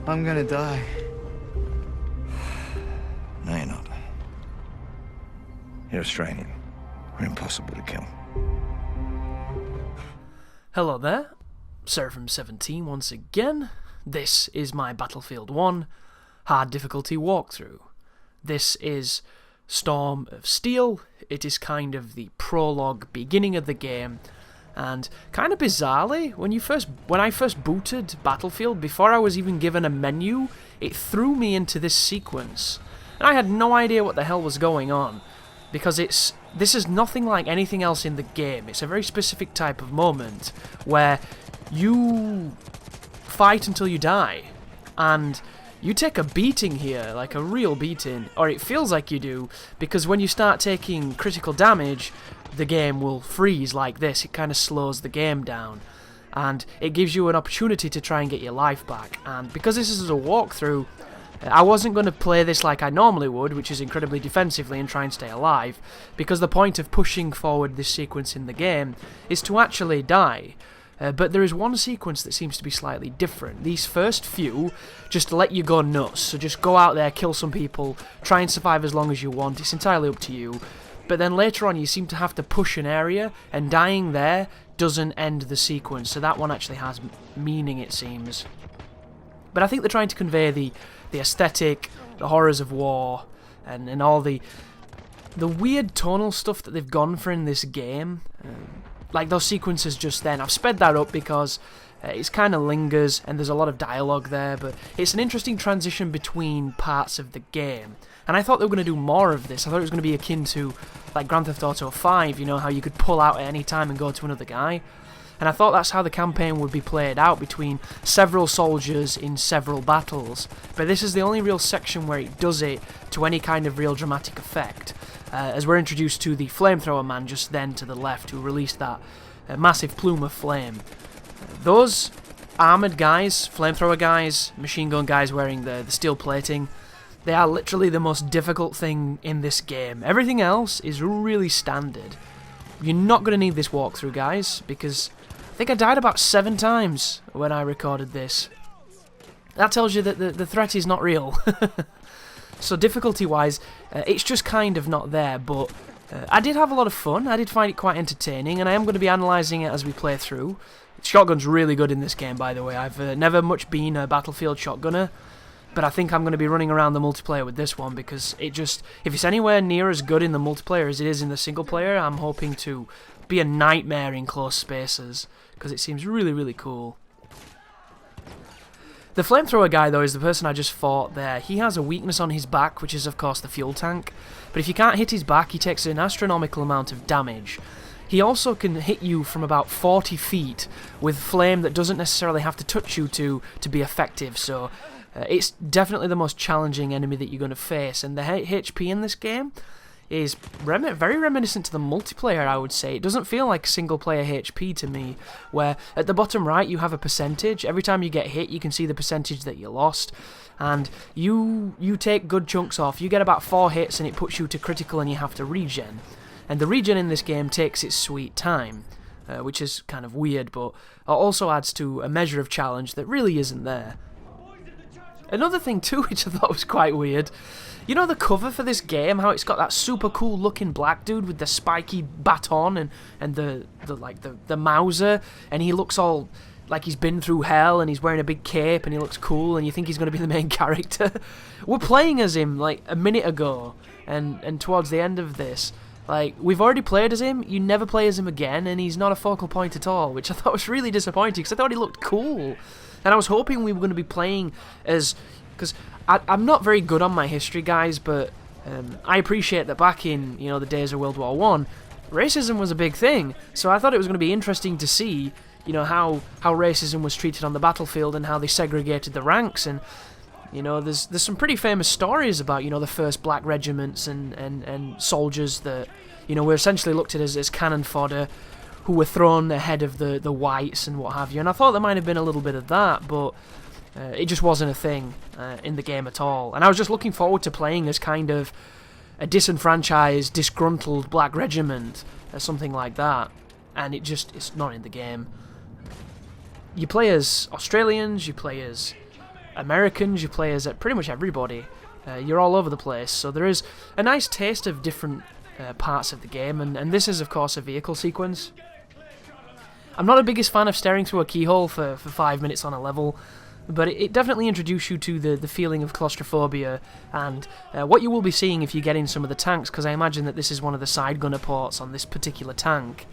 I'm gonna die. No, you're not. You're Australian. We're impossible to kill. Hello there, Seraphim17 once again. This is my Battlefield 1 hard difficulty walkthrough. This is Storm of Steel. It is kind of the prologue beginning of the game, and kind of bizarrely, when I first booted Battlefield, before I was even given a menu, it threw me into this sequence, and I had no idea what the hell was going on, because this is nothing like anything else in the game. It's a very specific type of moment where you fight until you die, and you take a beating here, like a real beating, or it feels like you do, because when you start taking critical damage, the game will freeze like this. It kind of slows the game down, and it gives you an opportunity to try and get your life back. And because this is a walkthrough, I wasn't going to play this like I normally would, which is incredibly defensively and try and stay alive, because the point of pushing forward this sequence in the game is to actually die. But there is one sequence that seems to be slightly different. These first few just let you go nuts, so just go out there, kill some people, try and survive as long as you want, it's entirely up to you. But then later on you seem to have to push an area, and dying there doesn't end the sequence, so that one actually has meaning, it seems. But I think they're trying to convey the aesthetic, the horrors of war, and all the weird tonal stuff that they've gone for in this game. Like those sequences just then. I've sped that up because it kind of lingers and there's a lot of dialogue there, but it's an interesting transition between parts of the game. And I thought they were going to do more of this. I thought it was going to be akin to like Grand Theft Auto 5, you know, how you could pull out at any time and go to another guy. And I thought that's how the campaign would be played out, between several soldiers in several battles. But this is the only real section where it does it to any kind of real dramatic effect, as we're introduced to the flamethrower man just then to the left, who released that massive plume of flame. Those armoured guys, flamethrower guys, machine gun guys wearing the steel plating, they are literally the most difficult thing in this game. Everything else is really standard. You're not going to need this walkthrough, guys, because I think I died about 7 times when I recorded this. That tells you that the threat is not real. So difficulty-wise, it's just kind of not there, but I did have a lot of fun. I did find it quite entertaining, and I am going to be analysing it as we play through. Shotgun's really good in this game, by the way. I've never much been a Battlefield shotgunner, but I think I'm going to be running around the multiplayer with this one, because it just, if it's anywhere near as good in the multiplayer as it is in the single player, I'm hoping to be a nightmare in close spaces, because it seems really, really cool. The flamethrower guy, though, is the person I just fought there. He has a weakness on his back, which is, of course, the fuel tank. But if you can't hit his back, he takes an astronomical amount of damage. He also can hit you from about 40 feet with flame that doesn't necessarily have to touch you to be effective, so it's definitely the most challenging enemy that you're going to face. And the HP in this game is very reminiscent to the multiplayer, I would say. It doesn't feel like single-player HP to me, where at the bottom right you have a percentage. Every time you get hit, you can see the percentage that you lost, and you take good chunks off. You get about 4 hits and it puts you to critical and you have to regen. And the regen in this game takes its sweet time, which is kind of weird, but also adds to a measure of challenge that really isn't there. Another thing too, which I thought was quite weird, you know the cover for this game, how it's got that super cool looking black dude with the spiky baton and the Mauser, and he looks all like he's been through hell, and he's wearing a big cape and he looks cool, and you think he's going to be the main character. We're playing as him like a minute ago, and towards the end of this, like, we've already played as him, you never play as him again, and he's not a focal point at all, which I thought was really disappointing, because I thought he looked cool. And I was hoping we were going to be playing as, because I'm not very good on my history, guys, but I appreciate that back in, you know, the days of World War I, racism was a big thing, so I thought it was going to be interesting to see, you know, how racism was treated on the battlefield and how they segregated the ranks. And you know, there's some pretty famous stories about, you know, the first black regiments and soldiers that, you know, were essentially looked at as cannon fodder, who were thrown ahead of the whites and what have you. And I thought there might have been a little bit of that, but it just wasn't a thing in the game at all. And I was just looking forward to playing as kind of a disenfranchised, disgruntled black regiment, or something like that. And it's not in the game. You play as Australians, you play as Americans, you play as pretty much everybody. You're all over the place, so there is a nice taste of different parts of the game, and this is, of course, a vehicle sequence. I'm not the biggest fan of staring through a keyhole for 5 minutes on a level, but it definitely introduced you to the feeling of claustrophobia and what you will be seeing if you get in some of the tanks, because I imagine that this is one of the side gunner ports on this particular tank.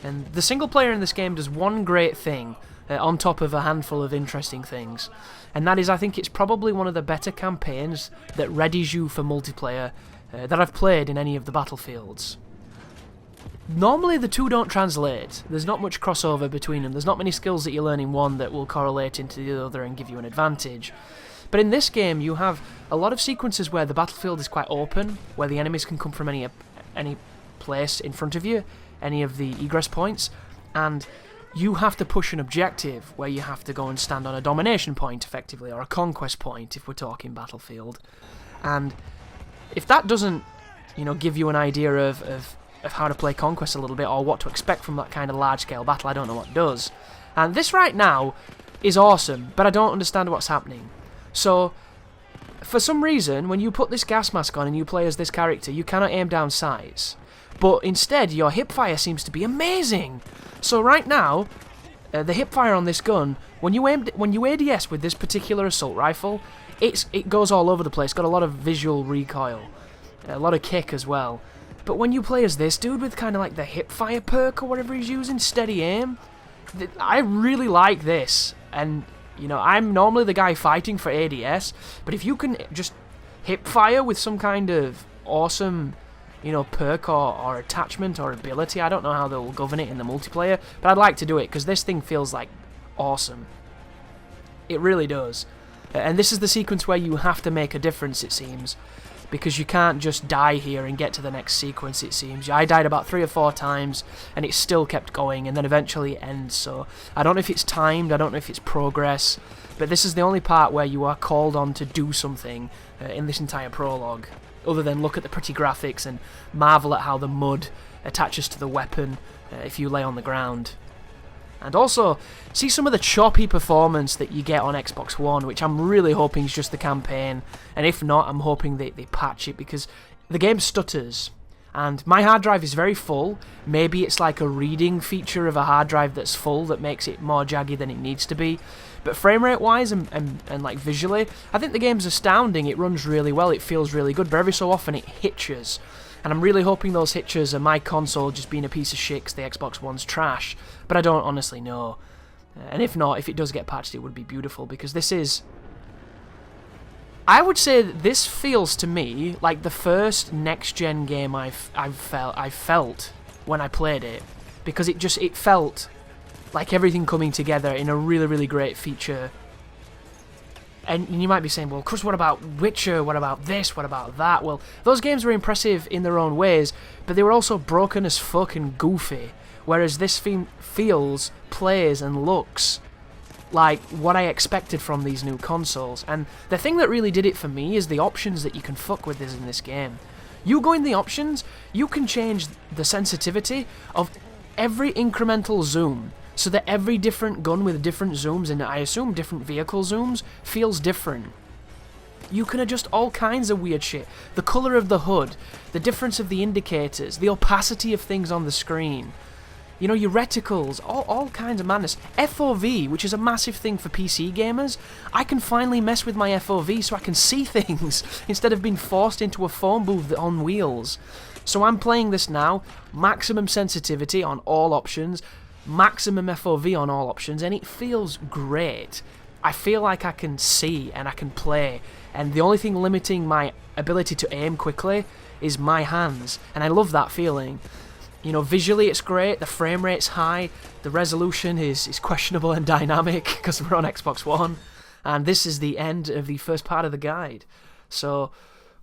And the single player in this game does one great thing, on top of a handful of interesting things, and that is, I think it's probably one of the better campaigns that readies you for multiplayer that I've played in any of the Battlefields. Normally the two don't translate, there's not much crossover between them, there's not many skills that you learn in one that will correlate into the other and give you an advantage. But in this game you have a lot of sequences where the battlefield is quite open, where the enemies can come from any place in front of you, any of the egress points, and you have to push an objective where you have to go and stand on a domination point effectively, or a conquest point if we're talking Battlefield. And if that doesn't, give you an idea of how to play Conquest a little bit, or what to expect from that kind of large-scale battle, I don't know what does. And this right now is awesome, but I don't understand what's happening. So, for some reason, when you put this gas mask on and you play as this character, you cannot aim down sights. But instead, your hipfire seems to be amazing. So right now, the hipfire on this gun, when you ADS with this particular assault rifle, it goes all over the place, got a lot of visual recoil, a lot of kick as well. But when you play as this dude with kind of like the hipfire perk or whatever he's using, steady aim, I really like this. And, I'm normally the guy fighting for ADS, but if you can just hipfire with some kind of awesome, perk or attachment or ability, I don't know how they'll govern it in the multiplayer, but I'd like to do it because this thing feels like awesome. It really does. And this is the sequence where you have to make a difference, it seems, because you can't just die here and get to the next sequence, it seems. I died about 3 or 4 times, and it still kept going, and then eventually it ends, so I don't know if it's timed, I don't know if it's progress, but this is the only part where you are called on to do something in this entire prologue, other than look at the pretty graphics and marvel at how the mud attaches to the weapon if you lay on the ground. And also, see some of the choppy performance that you get on Xbox One, which I'm really hoping is just the campaign, and if not, I'm hoping they patch it, because the game stutters, and my hard drive is very full. Maybe it's like a reading feature of a hard drive that's full that makes it more jaggy than it needs to be, but frame rate wise and like visually, I think the game's astounding. It runs really well, it feels really good, but every so often it hitches. And I'm really hoping those hitches are my console just being a piece of shit because the Xbox One's trash, but I don't honestly know. And if not, if it does get patched, it would be beautiful, because this is... I would say that this feels to me like the first next-gen game I felt when I played it, because it felt like everything coming together in a really, really great feature. And you might be saying, well, Chris, what about Witcher? What about this? What about that? Well, those games were impressive in their own ways, but they were also broken as fuck and goofy, whereas this feels, plays, and looks like what I expected from these new consoles. And the thing that really did it for me is the options that you can fuck with in this game. You go in the options, you can change the sensitivity of every incremental zoom, so that every different gun with different zooms, and I assume different vehicle zooms, feels different. You can adjust all kinds of weird shit. The colour of the hood, the difference of the indicators, the opacity of things on the screen. Your reticles, all kinds of madness. FOV, which is a massive thing for PC gamers. I can finally mess with my FOV so I can see things instead of being forced into a phone booth on wheels. So I'm playing this now, maximum sensitivity on all options, maximum FOV on all options, and it feels great. I feel like I can see and I can play, and the only thing limiting my ability to aim quickly is my hands, and I love that feeling. Visually it's great, the frame rate's high, the resolution is questionable and dynamic because we're on Xbox One, and this is the end of the first part of the guide. So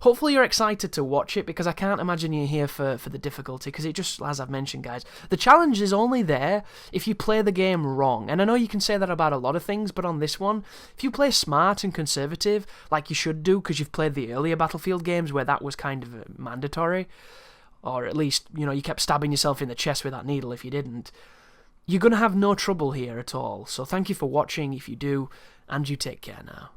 hopefully you're excited to watch it, because I can't imagine you're here for the difficulty, because it just, as I've mentioned, guys, the challenge is only there if you play the game wrong. And I know you can say that about a lot of things, but on this one, if you play smart and conservative, like you should do, because you've played the earlier Battlefield games where that was kind of mandatory, or at least, you kept stabbing yourself in the chest with that needle if you didn't, you're going to have no trouble here at all. So thank you for watching if you do, and you take care now.